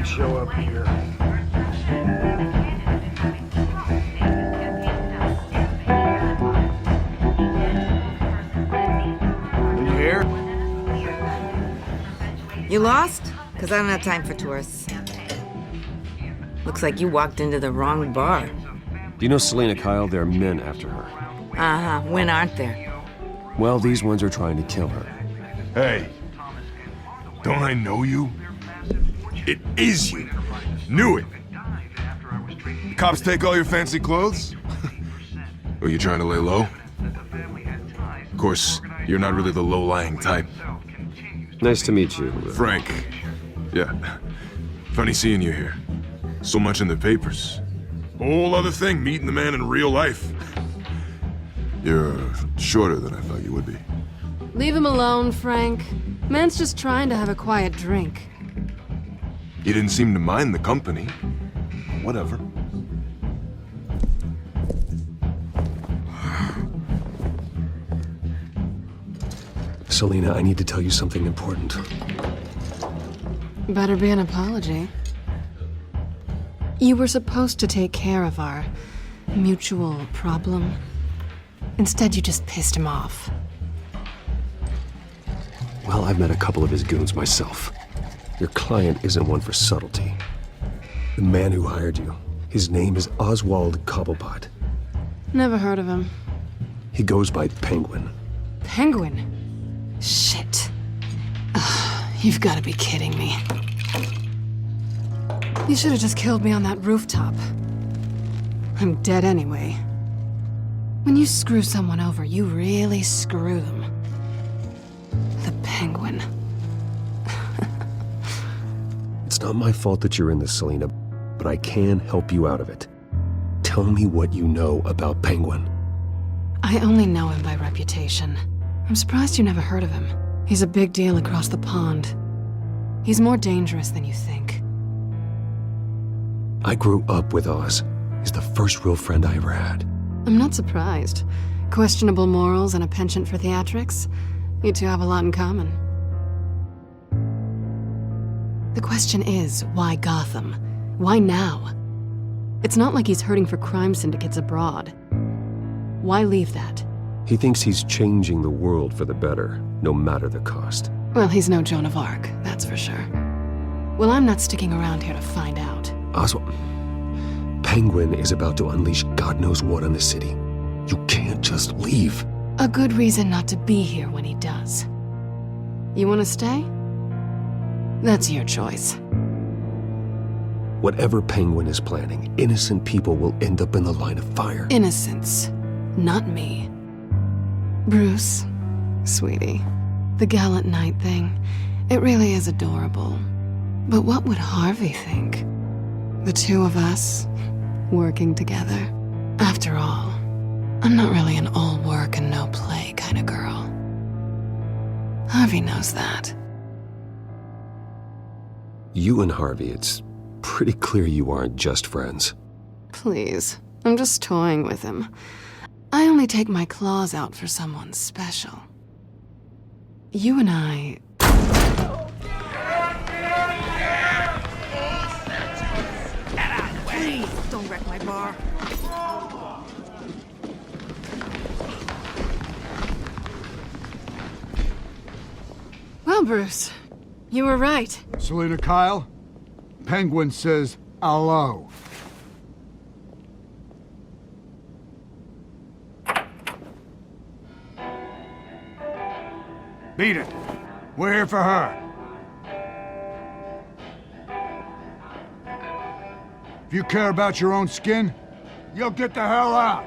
Show up here. You here? You lost? Because I don't have time for tourists. Looks like you walked into the wrong bar. Do you know Selena Kyle? There are men after her. Uh-huh. When aren't there? Well, these ones are trying to kill her. Hey, don't I know you? It is you. Knew it. The cops take all your fancy clothes? Are you trying to lay low? Of course, you're not really the low-lying type. Nice to meet you. Frank. Yeah. Funny seeing you here. So much in the papers. Whole other thing, meeting the man in real life. You're shorter than I thought you would be. Leave him alone, Frank. Man's just trying to have a quiet drink. You didn't seem to mind the company. Whatever. Selena, I need to tell you something important. Better be an apology. You were supposed to take care of our mutual problem. Instead, you just pissed him off. Well, I've met a couple of his goons myself. Your client isn't one for subtlety. The man who hired you, his name is Oswald Cobblepot. Never heard of him. He goes by Penguin. Penguin? Shit. Ugh, you've got to be kidding me. You should have just killed me on that rooftop. I'm dead anyway. When you screw someone over, you really screw them. The Penguin. It's not my fault that you're in this, Selena, but I can help you out of it. Tell me what you know about Penguin. I only know him by reputation. I'm surprised you never heard of him. He's a big deal across the pond. He's more dangerous than you think. I grew up with Oz. He's the first real friend I ever had. I'm not surprised. Questionable morals and a penchant for theatrics. You two have a lot in common. The question is, why Gotham? Why now? It's not like he's hurting for crime syndicates abroad. Why leave that? He thinks he's changing the world for the better, no matter the cost. Well, he's no Joan of Arc, that's for sure. Well, I'm not sticking around here to find out. Oswald, Penguin is about to unleash God knows what on the city. You can't just leave. A good reason not to be here when he does. You want to stay? That's your choice. Whatever Penguin is planning, innocent people will end up in the line of fire. Innocence, not me. Bruce, sweetie, the gallant knight thing, it really is adorable. But what would Harvey think? The two of us, working together. After all, I'm not really an all work and no play kind of girl. Harvey knows that. You and Harvey, it's pretty clear you aren't just friends. Please, I'm just toying with him. I only take my claws out for someone special. You and I... Please, don't wreck my bar. Well, Bruce, you were right. Selena Kyle, Penguin says hello. Beat it. We're here for her. If you care about your own skin, You'll get the hell out.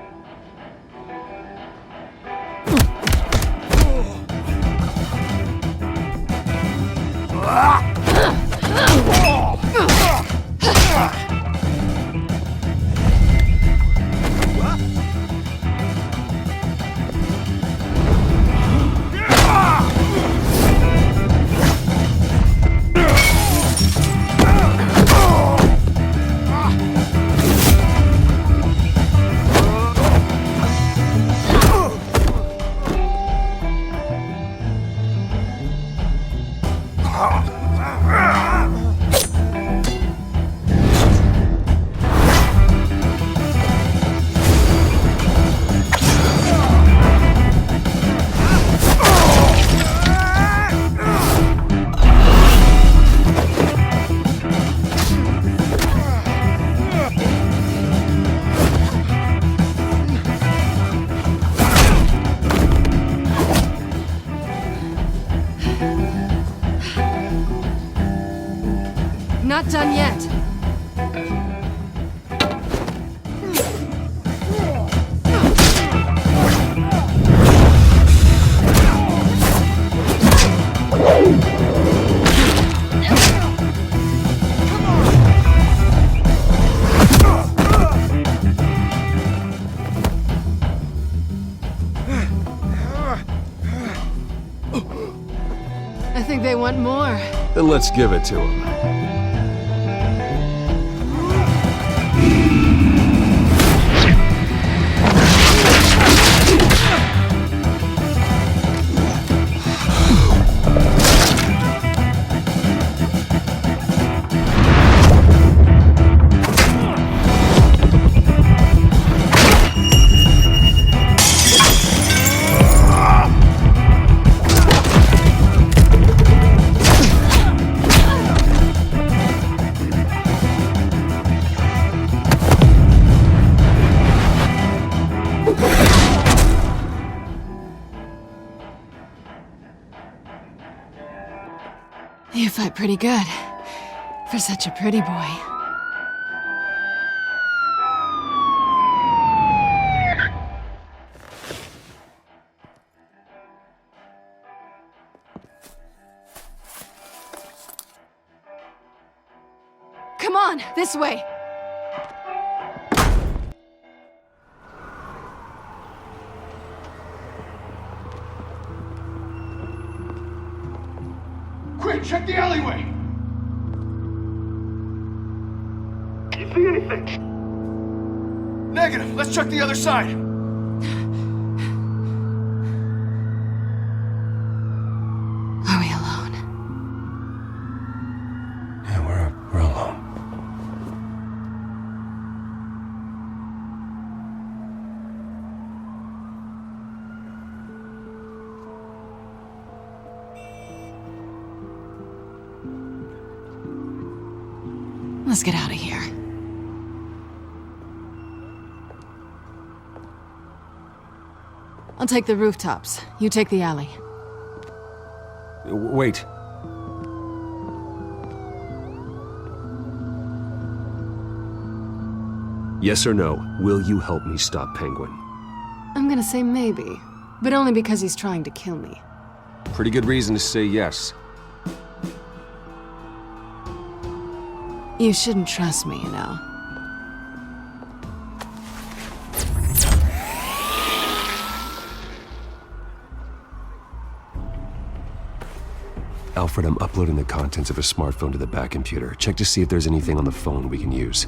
Not done yet. I think they want more. Then let's give it to him. You fight pretty good. For such a pretty boy. Come on, this way! Quick, check the alleyway! Do you see anything? Negative. Let's check the other side. Are we alone? Yeah, we're alone. Let's get out of here. I'll take the rooftops. You take the alley. Wait. Yes or no, will you help me stop Penguin? I'm gonna say maybe, but only because he's trying to kill me. Pretty good reason to say yes. You shouldn't trust me, you know. Alfred, I'm uploading the contents of a smartphone to the back computer. Check to see if there's anything on the phone we can use.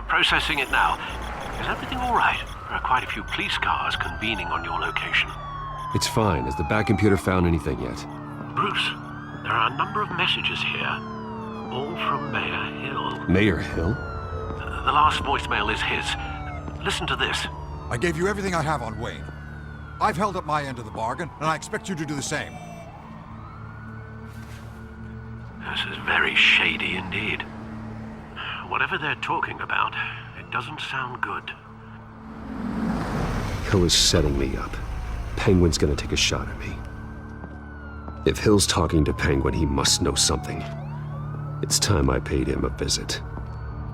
Processing it now. Is everything all right? There are quite a few police cars convening on your location. It's fine. Has the back computer found anything yet? Bruce, there are a number of messages here, all from Mayor Hill. Mayor Hill? The last voicemail is his. Listen to this. I gave you everything I have on Wayne. I've held up my end of the bargain, and I expect you to do the same. This is very shady indeed. Whatever they're talking about, it doesn't sound good. Hill is setting me up. Penguin's gonna take a shot at me. If Hill's talking to Penguin, he must know something. It's time I paid him a visit.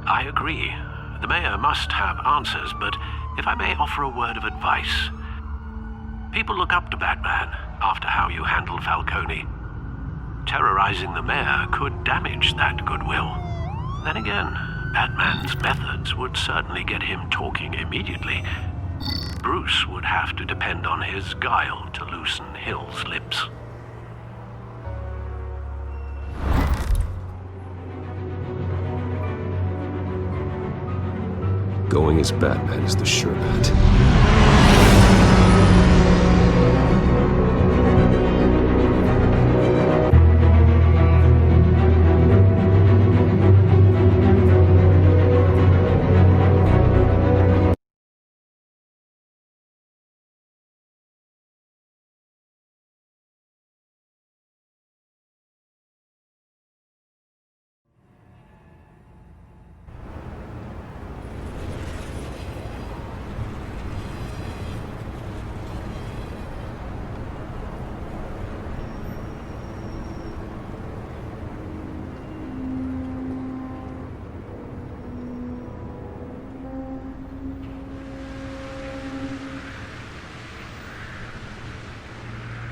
I agree. The mayor must have answers, but if I may offer a word of advice. People look up to Batman after how you handled Falcone. Terrorizing the mayor could damage that goodwill. Then again, Batman's methods would certainly get him talking immediately. Bruce would have to depend on his guile to loosen Hill's lips. Going as Batman is the sure bet.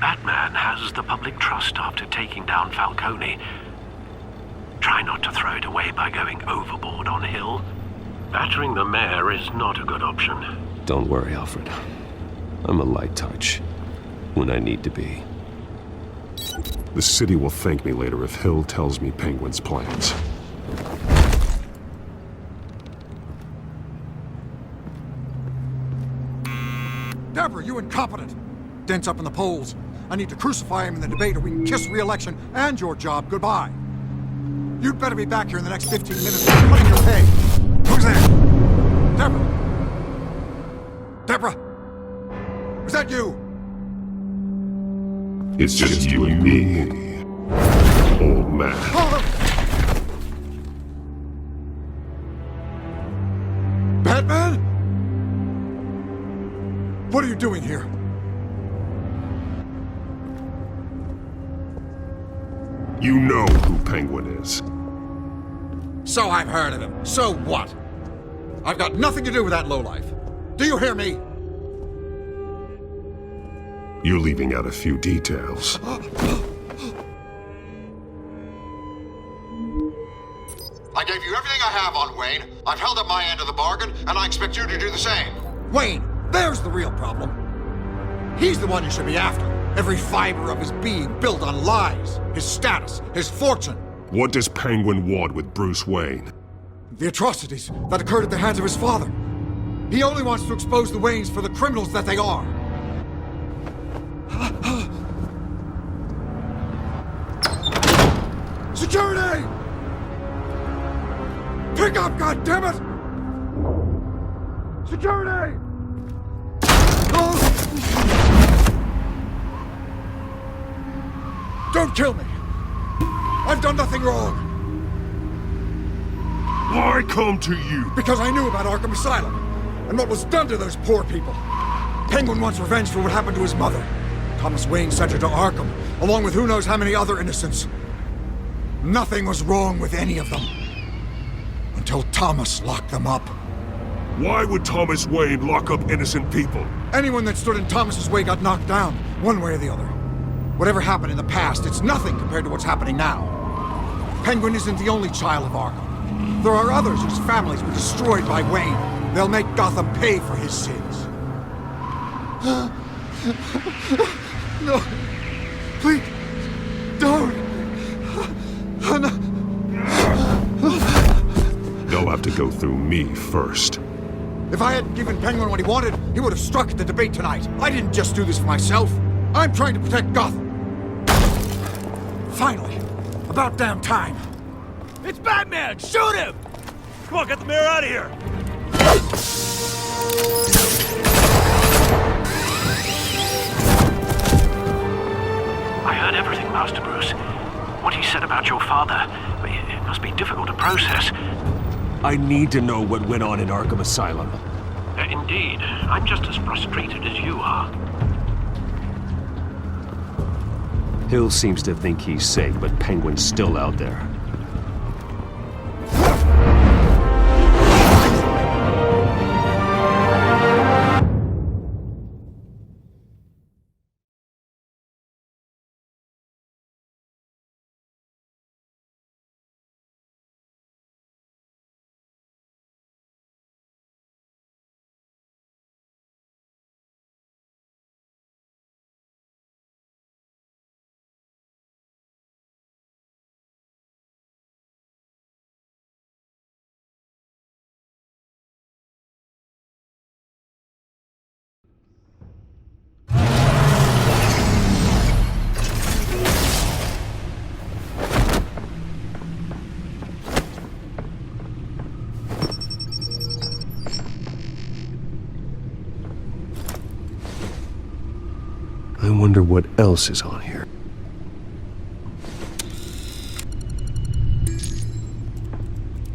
Batman has the public trust after taking down Falcone. Try not to throw it away by going overboard on Hill. Battering the mayor is not a good option. Don't worry, Alfred. I'm a light touch when I need to be. The city will thank me later if Hill tells me Penguin's plans. Deborah, you incompetent! Dents up in the polls. I need to crucify him in the debate or we can kiss re-election and your job goodbye. You'd better be back here in the next 15 minutes or cutting your pay. Who's there? Deborah? Deborah? Is that you? It's just you and me, old man. Batman? What are you doing here? You know who Penguin is. So I've heard of him. So what? I've got nothing to do with that lowlife. Do you hear me? You're leaving out a few details. I gave you everything I have on Wayne. I've held up my end of the bargain, and I expect you to do the same. Wayne, there's the real problem. He's the one you should be after. Every fiber of his being built on lies. His status, his fortune. What does Penguin want with Bruce Wayne? The atrocities that occurred at the hands of his father. He only wants to expose the Waynes for the criminals that they are. Security! Pick up, goddammit! Security! Don't kill me! I've done nothing wrong! Why come to you? Because I knew about Arkham Asylum, and what was done to those poor people. Penguin wants revenge for what happened to his mother. Thomas Wayne sent her to Arkham, along with who knows how many other innocents. Nothing was wrong with any of them. Until Thomas locked them up. Why would Thomas Wayne lock up innocent people? Anyone that stood in Thomas's way got knocked down, one way or the other. Whatever happened in the past, it's nothing compared to what's happening now. Penguin isn't the only child of Arkham. There are others whose families were destroyed by Wayne. They'll make Gotham pay for his sins. No. Please. Don't. No. They'll have to go through me first. If I hadn't given Penguin what he wanted, he would have struck at the debate tonight. I didn't just do this for myself. I'm trying to protect Gotham. Finally. About damn time. It's Batman! Shoot him! Come on, get the mayor out of here! I heard everything, Master Bruce. What he said about your father, it must be difficult to process. I need to know what went on in Arkham Asylum. Indeed. I'm just as frustrated as you are. Hill seems to think he's safe, but Penguin's still out there. I wonder what else is on here.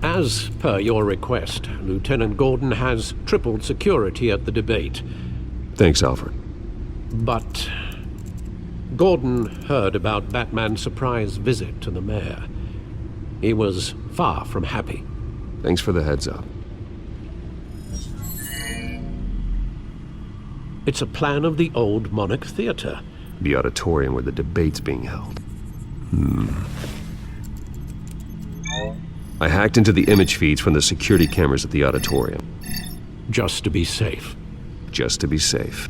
As per your request, Lieutenant Gordon has tripled security at the debate. Thanks, Alfred. But Gordon heard about Batman's surprise visit to the mayor. He was far from happy. Thanks for the heads up. It's a plan of the old Monarch Theater. The auditorium where the debate's being held. I hacked into the image feeds from the security cameras at the auditorium. Just to be safe. Just to be safe.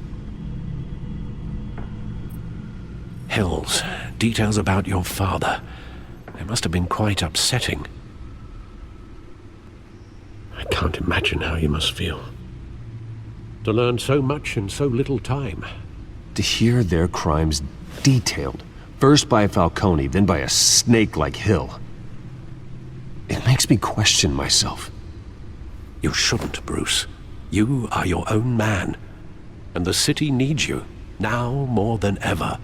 Hells, details about your father. They must have been quite upsetting. I can't imagine how you must feel. To learn so much in so little time. To hear their crimes detailed, first by Falcone, then by a snake like Hill. It makes me question myself. You shouldn't, Bruce. You are your own man. And the city needs you, now more than ever.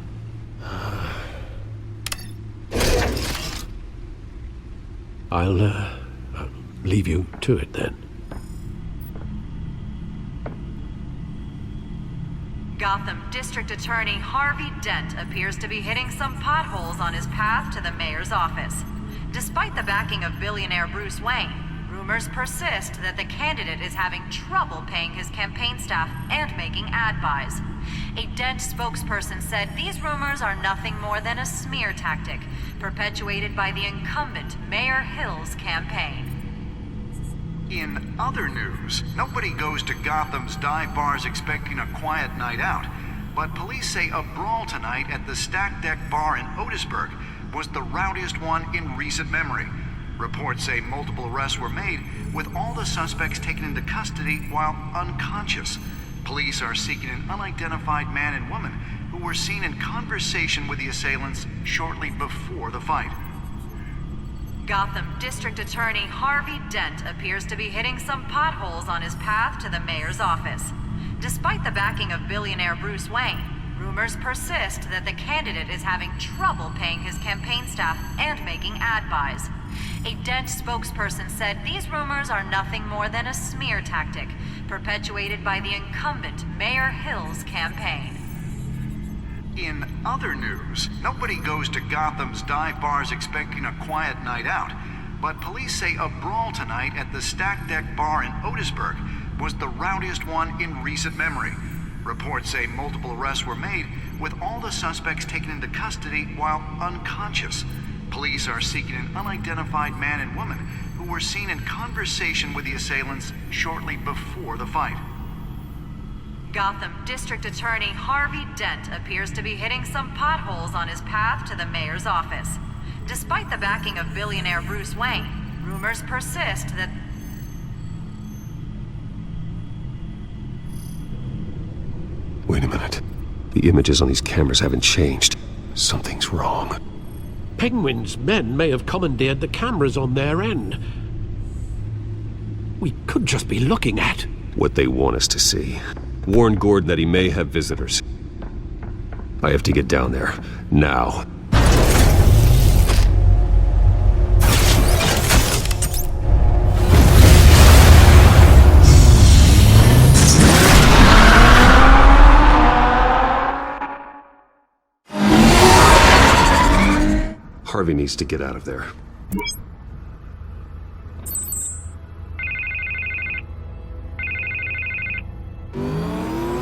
I'll leave you to it then. Gotham District Attorney Harvey Dent appears to be hitting some potholes on his path to the mayor's office. Despite the backing of billionaire Bruce Wayne, rumors persist that the candidate is having trouble paying his campaign staff and making ad buys. A Dent spokesperson said these rumors are nothing more than a smear tactic, perpetuated by the incumbent Mayor Hill's campaign. In other news, nobody goes to Gotham's dive bars expecting a quiet night out, but police say a brawl tonight at the Stack Deck Bar in Otisburg was the rowdiest one in recent memory. Reports say multiple arrests were made, with all the suspects taken into custody while unconscious. Police are seeking an unidentified man and woman who were seen in conversation with the assailants shortly before the fight. Gotham District Attorney Harvey Dent appears to be hitting some potholes on his path to the mayor's office. Despite the backing of billionaire Bruce Wayne, rumors persist that the candidate is having trouble paying his campaign staff and making ad buys. A Dent spokesperson said these rumors are nothing more than a smear tactic, perpetuated by the incumbent Mayor Hill's campaign. In other news, nobody goes to Gotham's dive bars expecting a quiet night out, but police say a brawl tonight at the Stack Deck Bar in Otisburg was the rowdiest one in recent memory. Reports say multiple arrests were made, with all the suspects taken into custody while unconscious. Police are seeking an unidentified man and woman who were seen in conversation with the assailants shortly before the fight. Gotham District Attorney Harvey Dent appears to be hitting some potholes on his path to the mayor's office. Despite the backing of billionaire Bruce Wayne, rumors persist that... Wait a minute. The images on these cameras haven't changed. Something's wrong. Penguin's men may have commandeered the cameras on their end. We could just be looking at... what they want us to see. Warn Gordon that he may have visitors. I have to get down there. Now. Harvey needs to get out of there.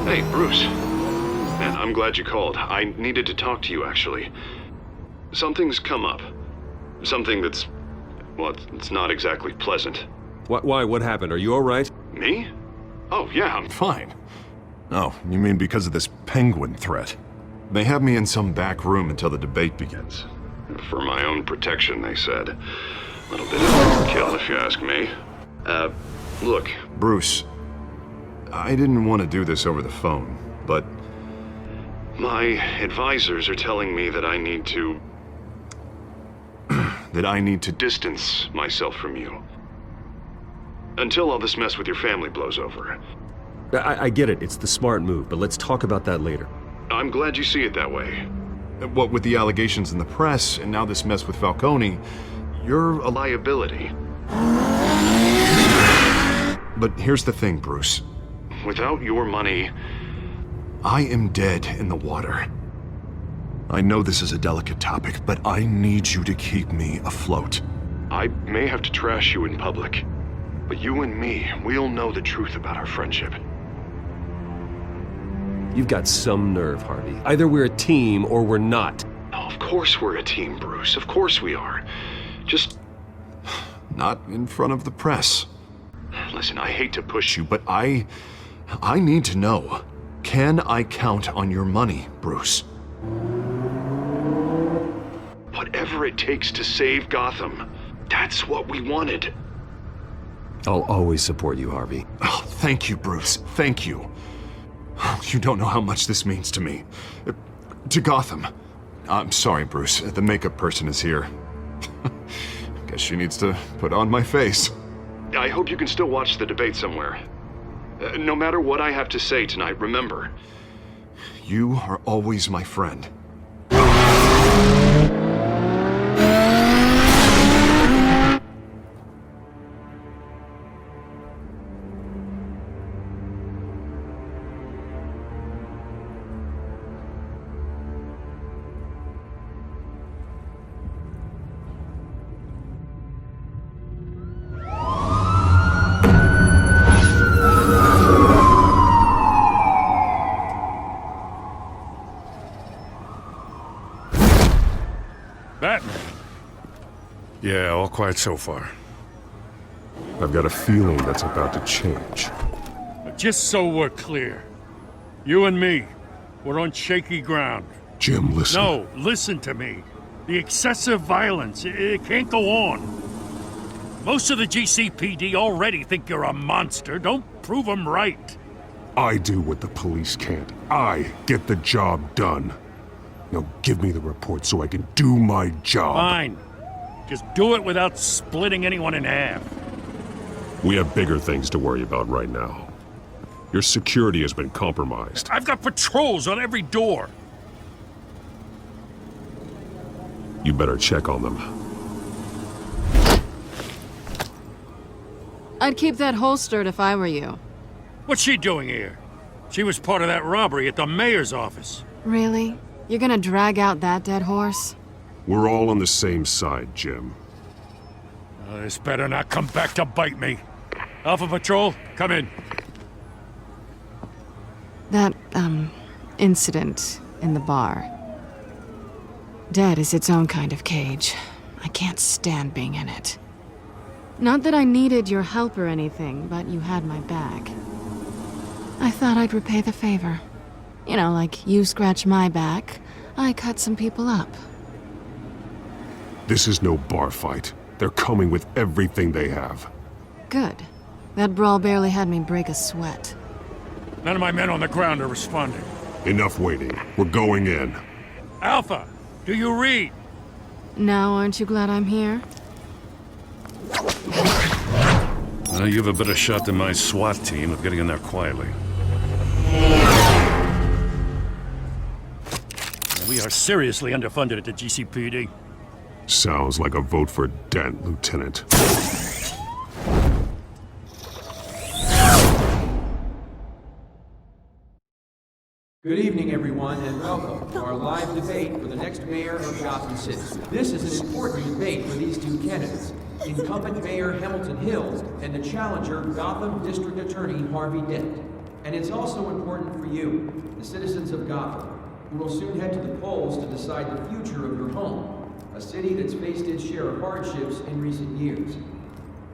Hey, Bruce. Man, I'm glad you called. I needed to talk to you, actually. Something's come up. Something that's... well, it's not exactly pleasant. Why? What happened? Are you all right? Me? Oh, yeah, I'm fine. Oh, you mean because of this penguin threat? They have me in some back room until the debate begins. For my own protection, they said. A little bit of overkill, if you ask me. Look. Bruce, I didn't want to do this over the phone, but... my advisors are telling me that I need to... that I need to distance myself from you. Until all this mess with your family blows over. I get it. It's the smart move, but let's talk about that later. I'm glad you see it that way. What with the allegations in the press, and now this mess with Falcone, you're a liability. But here's the thing, Bruce. Without your money... I am dead in the water. I know this is a delicate topic, but I need you to keep me afloat. I may have to trash you in public, but you and me, we'll know the truth about our friendship. You've got some nerve, Harvey. Either we're a team or we're not. Oh, of course we're a team, Bruce. Of course we are. Just... Not in front of the press. Listen, I hate to push you, But I need to know. Can I count on your money, Bruce? whatever it takes to save Gotham. That's what we wanted. I'll always support you, Harvey. Oh, thank you, Bruce. Thank you. You don't know how much this means to me. To Gotham. I'm sorry, Bruce. The makeup person is here. Guess she needs to put on my face. I hope you can still watch the debate somewhere. No matter what I have to say tonight, remember. You are always my friend. Batman. Yeah, all quiet so far. I've got a feeling that's about to change. Just so we're clear, you and me, we're on shaky ground. Jim, listen. No, listen to me. The excessive violence, it can't go on. Most of the GCPD already think you're a monster. Don't prove them right. I do what the police can't. I get the job done. Now give me the report so I can do my job. Fine. Just do it without splitting anyone in half. We have bigger things to worry about right now. Your security has been compromised. I've got patrols on every door. You better check on them. I'd keep that holstered if I were you. What's she doing here? She was part of that robbery at the mayor's office. Really? You're gonna drag out that dead horse? We're all on the same side, Jim. This better not come back to bite me. Alpha Patrol, come in. That, incident in the bar. Dead is its own kind of cage. I can't stand being in it. Not that I needed your help or anything, but you had my back. I thought I'd repay the favor. You know, like you scratch my back, I cut some people up. This is no bar fight. They're coming with everything they have. Good. That brawl barely had me break a sweat. None of my men on the ground are responding. Enough waiting. We're going in. Alpha, do you read? Now, aren't you glad I'm here? You have a better shot than my SWAT team of getting in there quietly. We are seriously underfunded at the GCPD. Sounds like a vote for Dent, Lieutenant. Good evening, everyone, and welcome to our live debate for the next mayor of Gotham City. This is an important debate for these two candidates, incumbent Mayor Hamilton Hill and the challenger, Gotham District Attorney Harvey Dent. And it's also important for you, the citizens of Gotham, who will soon head to the polls to decide the future of your home, a city that's faced its share of hardships in recent years.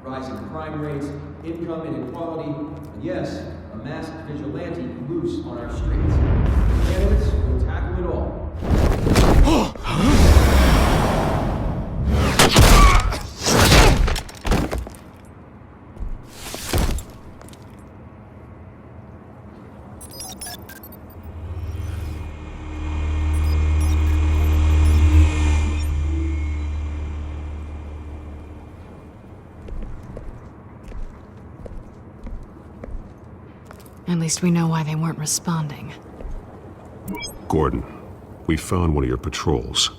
Rising crime rates, income inequality, and yes, a masked vigilante loose on our streets. The candidates will tackle it all. At least we know why they weren't responding. Gordon, we found one of your patrols.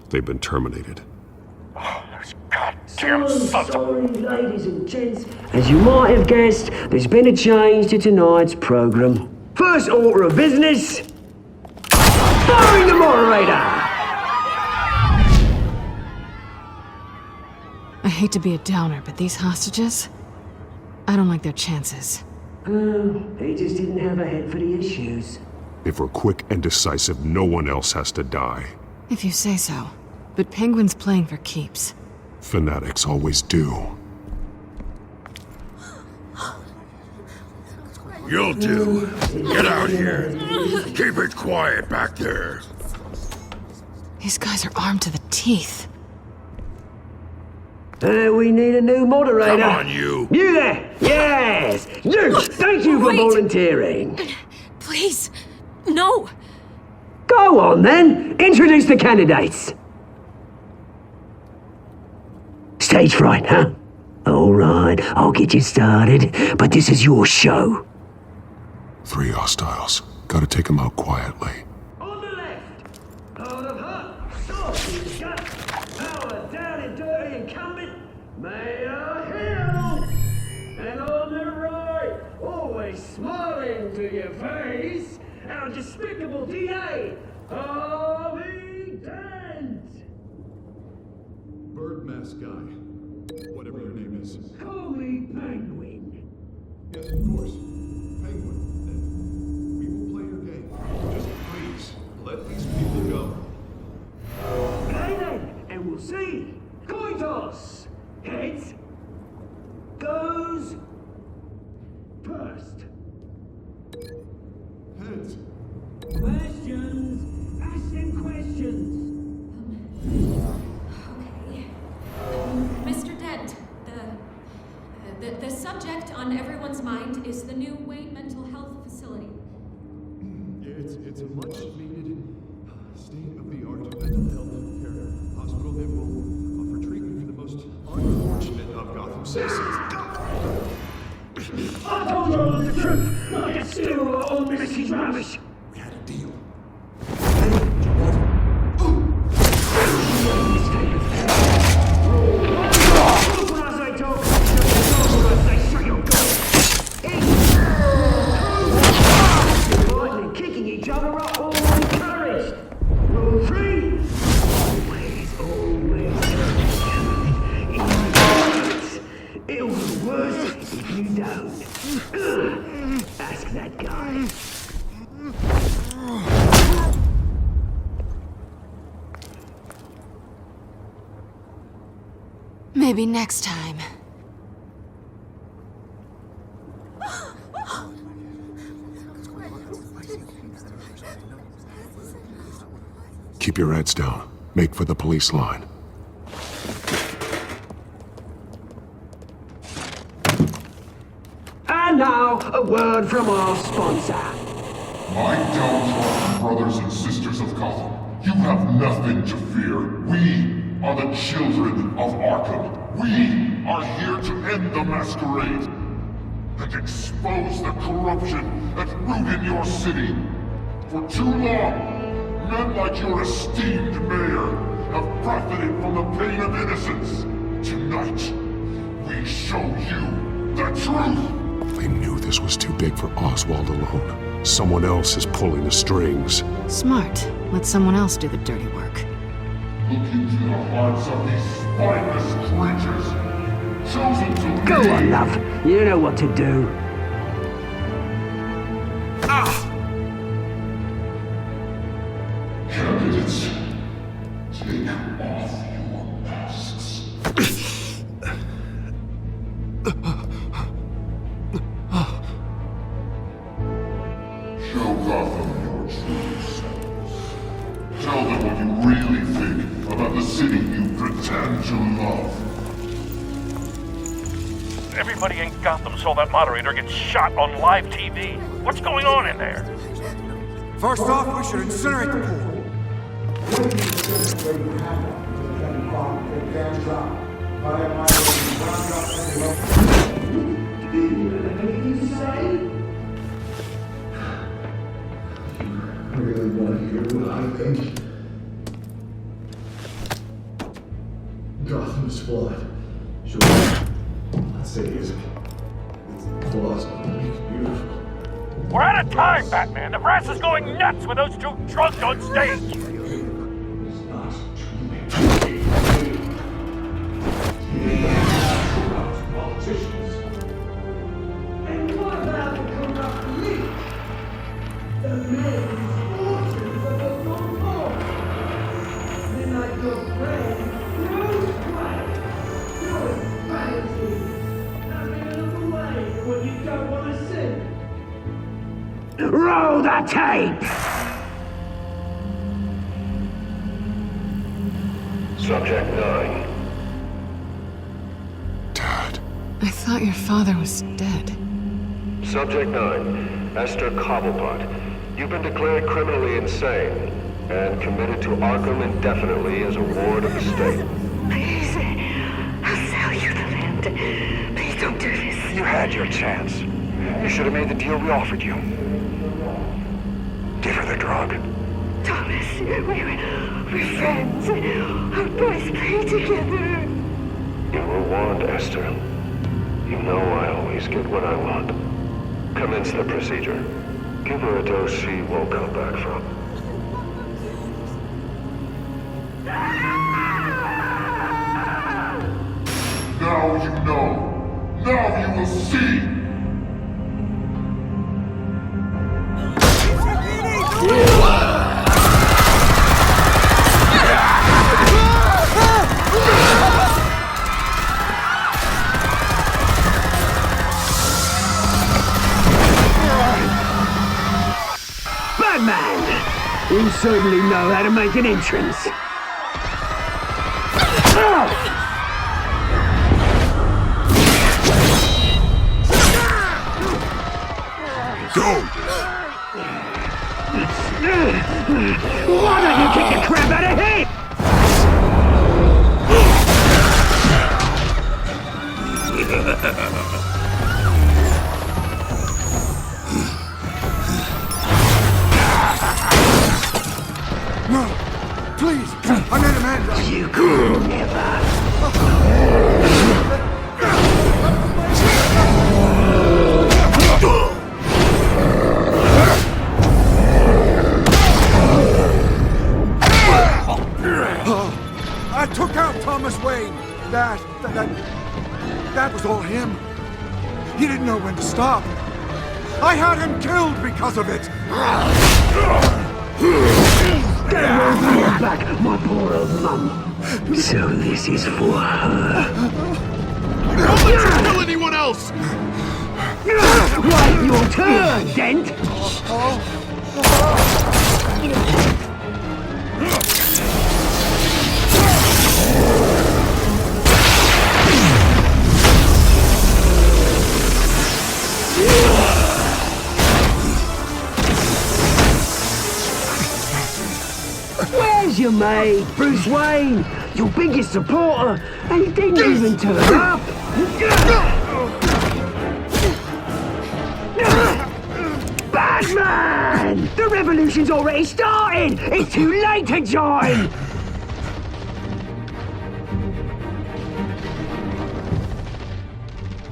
They've been terminated. So sorry, ladies and gents. As you might have guessed, there's been a change to tonight's program. First order of business, firing the moderator! I hate to be a downer, but these hostages, I don't like their chances. He just didn't have a head for the issues. If we're quick and decisive, no one else has to die. If you say so. But Penguin's playing for keeps. Fanatics always do. You'll do. Get out here. Keep it quiet back there. These guys are armed to the teeth. We need a new moderator. Come on, you. You there! Yes! You! Thank you for volunteering. Please, no. Go on then. Introduce the candidates. Stage fright, huh? All right, I'll get you started, but this is your show. 3 hostiles. Gotta take them out quietly. On the left, out of hut, sausage gut, power down and dirty incumbent, Mayor Hill. And on the right, always smiling to your face, our despicable DA, Harvey Dent. Bird mask guy. Whatever your name is. Call me Penguin. Yes, of course. Penguin. Then we will play your game. Just please, let these people go. Okay then, and we'll see. Coin toss. Heads. Goes. First. Heads. Questions. Ask them questions. Mr. Dent, the subject on everyone's mind is the new Wayne Mental Health Facility. Yeah, it's a much needed state-of-the-art mental health care hospital that will offer treatment for the most unfortunate of Gotham citizens. I told you all the truth, like a steal on Mrs. Ravish. We had a deal. Ask that guy. Maybe next time. Keep your heads down. Make for the police line. And now, a word from our sponsor. My downtrodden brothers and sisters of Gotham, you have nothing to fear. We are the children of Arkham. We are here to end the masquerade and expose the corruption that root in your city. For too long, men like your esteemed mayor have profited from the pain of innocence. Tonight, we show you the truth. They knew this was too big for Oswald alone. Someone else is pulling the strings. Smart. Let someone else do the dirty work. Look into the hearts of these spineless creatures, chosen to Go lead. on, love. You know what to do. Candidates, take off your masks. Show Gotham your true selves. Tell them what you really think about the city you pretend to love. Everybody in Gotham saw that moderator get shot on live TV. What's going on in there? First off, we should incinerate the pool. Really you, I think. Gotham is flawed. Sure. Let's say its flaws make it beautiful. We're out of time, Batman! The brass is going nuts with those two drunks on stage! And what about the corrupt elite? The men fortunes of the front floor. Then like your friend, Bruce Wayne. Your vanity. Nothing to look away from what you don't want to see. Roll the tape! Subject 9. I thought your father was dead. Subject 9, Esther Cobblepot. You've been declared criminally insane and committed to Arkham indefinitely as a ward of the state. Please, I'll sell you the land. Please don't do this. You had your chance. You should have made the deal we offered you. Give her the drug. Thomas, we're friends. Our boys play together. You were warned, Esther. You know I always get what I want. Commence the procedure. Give her a dose she won't come back from. Now you know. Now you will see. Batman! You certainly know how to make an entrance. Go! Why don't you kick the crap out of him? No! Please! I made Amanda! You could never! I took out Thomas Wayne. That was all him. He didn't know when to stop. I had him killed because of it. Get away back, my poor old mum. So this is for her. Don't let you kill anyone else! Right, your turn, Dent! Where's your mate, Bruce Wayne? Your biggest supporter, and he didn't even turn up! Batman! The revolution's already started! It's too late to join!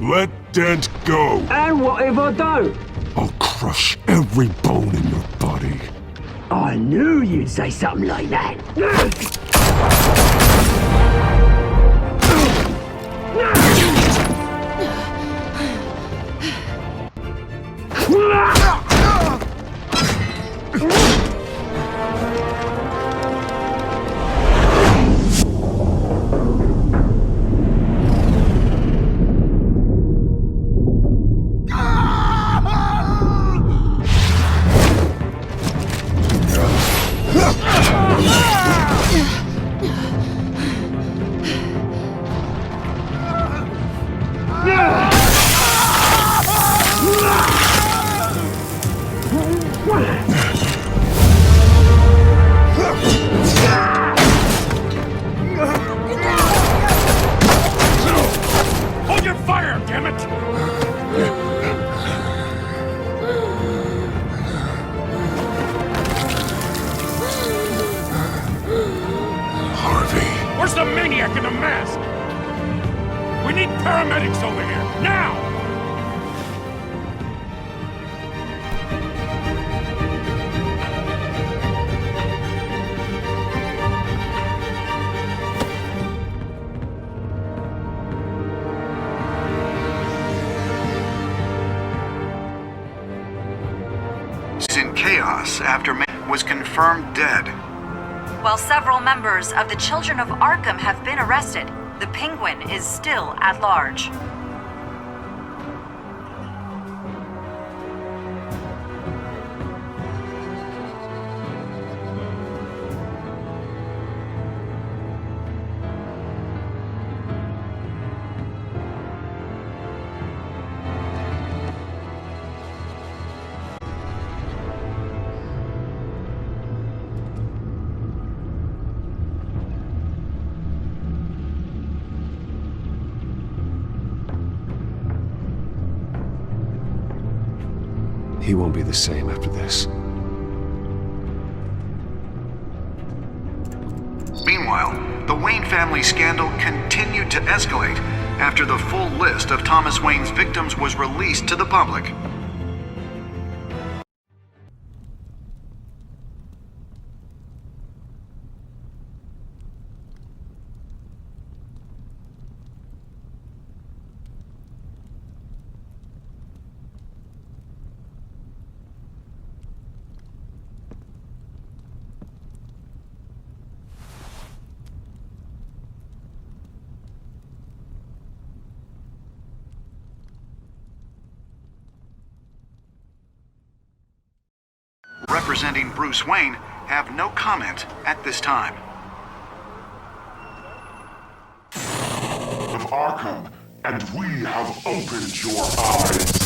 Let Dent go! And what if I don't? I'll crush every bone in your body. I knew you'd say something like that. paramedics over here, now! In chaos after was confirmed dead. While several members of the Children of Arkham have been arrested, the Penguin is still at large. He won't be the same after this. Meanwhile, the Wayne family scandal continued to escalate after the full list of Thomas Wayne's victims was released to the public. Representing Bruce Wayne have no comment at this time. Of Arkham, and we have opened your eyes.